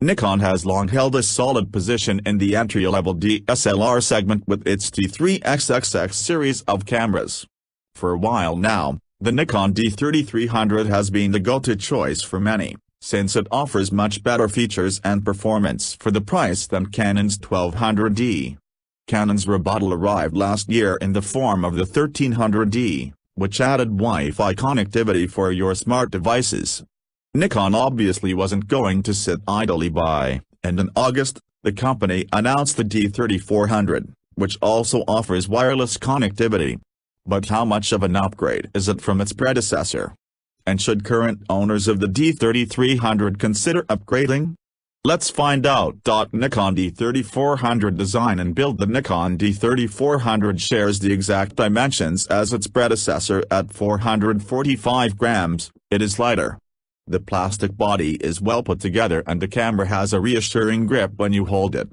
Nikon has long held a solid position in the entry-level DSLR segment with its T3XXX series of cameras. For a while now, the Nikon D3300 has been the go-to choice for many, since it offers much better features and performance for the price than Canon's 1200D. Canon's rebuttal arrived last year in the form of the 1300D, which added Wi-Fi connectivity for your smart devices. Nikon obviously wasn't going to sit idly by, and in August, the company announced the D3400, which also offers wireless connectivity. But how much of an upgrade is it from its predecessor? And should current owners of the D3300 consider upgrading? Let's find out. Nikon D3400 design and build. The Nikon D3400 shares the exact dimensions as its predecessor at 445 grams, it is lighter. The plastic body is well put together and the camera has a reassuring grip when you hold it.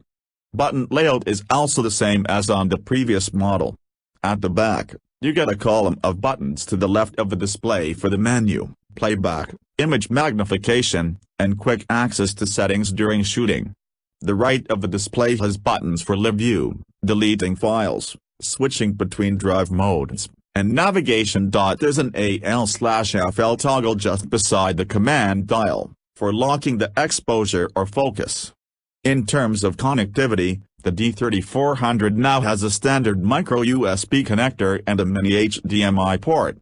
Button layout is also the same as on the previous model. At the back, you get a column of buttons to the left of the display for the menu, playback, image magnification, and quick access to settings during shooting. The right of the display has buttons for live view, deleting files, switching between drive modes, and navigation. There's an AL/FL toggle just beside the command dial, for locking the exposure or focus. In terms of connectivity, the D3400 now has a standard micro USB connector and a mini HDMI port.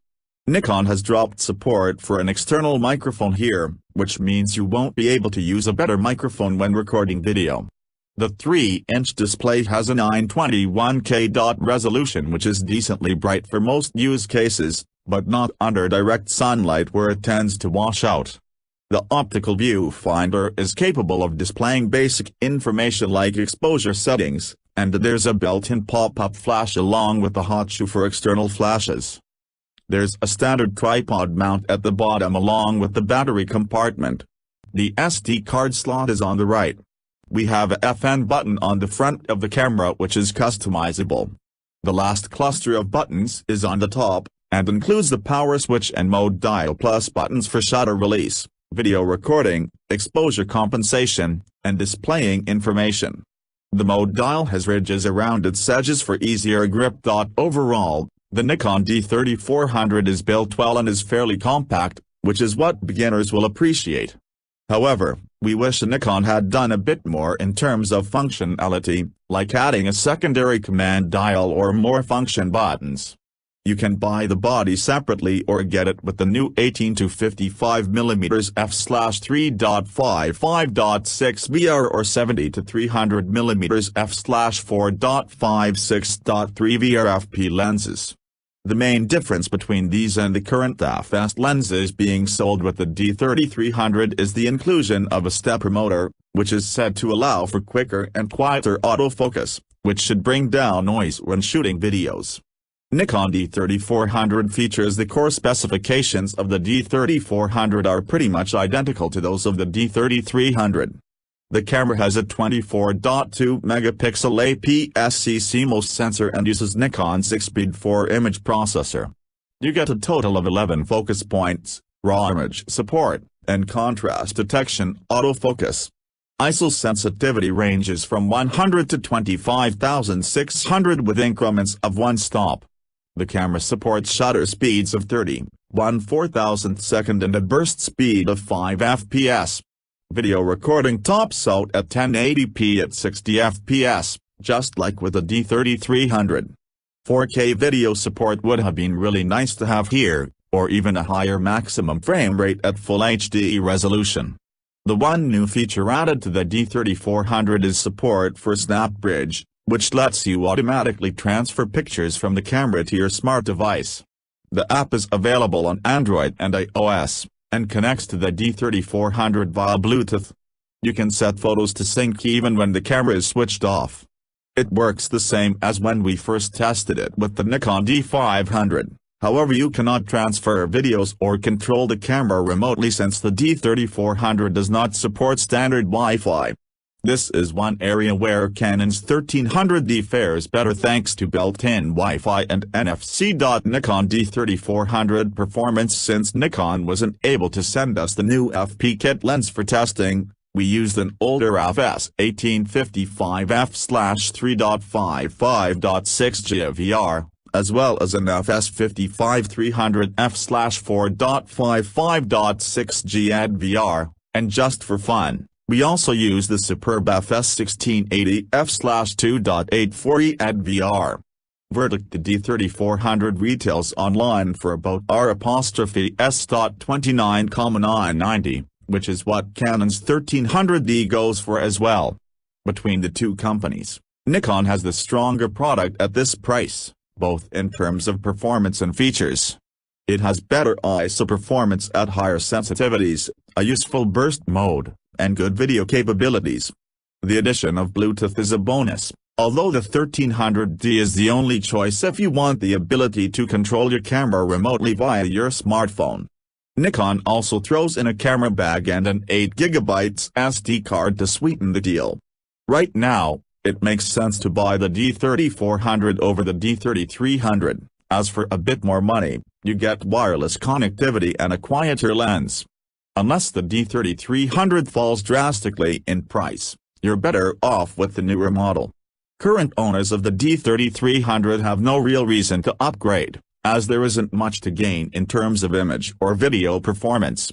Nikon has dropped support for an external microphone here, which means you won't be able to use a better microphone when recording video. The 3-inch display has a 921K resolution, which is decently bright for most use cases, but not under direct sunlight where it tends to wash out. The optical viewfinder is capable of displaying basic information like exposure settings, and there's a built-in pop-up flash along with the hot shoe for external flashes. There's a standard tripod mount at the bottom along with the battery compartment. The SD card slot is on the right. We have a FN button on the front of the camera which is customizable. The last cluster of buttons is on the top, and includes the power switch and mode dial plus buttons for shutter release, video recording, exposure compensation, and displaying information. The mode dial has ridges around its edges for easier grip. Overall, the Nikon D3400 is built well and is fairly compact, which is what beginners will appreciate. However, we wish Nikon had done a bit more in terms of functionality, like adding a secondary command dial or more function buttons. You can buy the body separately or get it with the new 18 to 55mm f/3.55.6 VR or 70 to 300mm f/4.56.3 VR FP lenses. The main difference between these and the current fast lenses being sold with the D3300 is the inclusion of a stepper motor, which is said to allow for quicker and quieter autofocus, which should bring down noise when shooting videos. Nikon D3400 features the core specifications of the D3400 are pretty much identical to those of the D3300. The camera has a 24.2-megapixel APS-C CMOS sensor and uses Nikon's 6-speed 4-image processor. You get a total of 11 focus points, raw image support, and contrast detection autofocus. ISO sensitivity ranges from 100 to 25,600 with increments of 1 stop. The camera supports shutter speeds of 30/1/4000 second and a burst speed of 5 fps. Video recording tops out at 1080p at 60 fps, just like with the D3300. 4K video support would have been really nice to have here, or even a higher maximum frame rate at Full HD resolution. The one new feature added to the D3400 is support for SnapBridge, which lets you automatically transfer pictures from the camera to your smart device. The app is available on Android and iOS, and connects to the D3400 via Bluetooth. You can set photos to sync even when the camera is switched off. It works the same as when we first tested it with the Nikon D500, however you cannot transfer videos or control the camera remotely since the D3400 does not support standard Wi-Fi. This is one area where Canon's 1300D fares better thanks to built-in Wi-Fi and NFC. Nikon D3400 performance. Since Nikon wasn't able to send us the new FP kit lens for testing, We used an older FS 1855 f/3.55.6G AVR, as well as an FS 55-300 f/4.55.6G ADVR, and just for fun, we also used the superb FS 1680 f/2.84E ADVR. Verdict: the D3400 retails online for about R*S.29,990, which is what Canon's 1300D goes for as well. Between the two companies, Nikon has the stronger product at this price, both in terms of performance and features. It has better ISO performance at higher sensitivities, a useful burst mode, and good video capabilities. The addition of Bluetooth is a bonus, although the 1300D is the only choice if you want the ability to control your camera remotely via your smartphone. Nikon also throws in a camera bag and an 8GB SD card to sweeten the deal. Right now, it makes sense to buy the D3400 over the D3300, as for a bit more money, you get wireless connectivity and a quieter lens. Unless the D3300 falls drastically in price, you're better off with the newer model. Current owners of the D3300 have no real reason to upgrade, as there isn't much to gain in terms of image or video performance.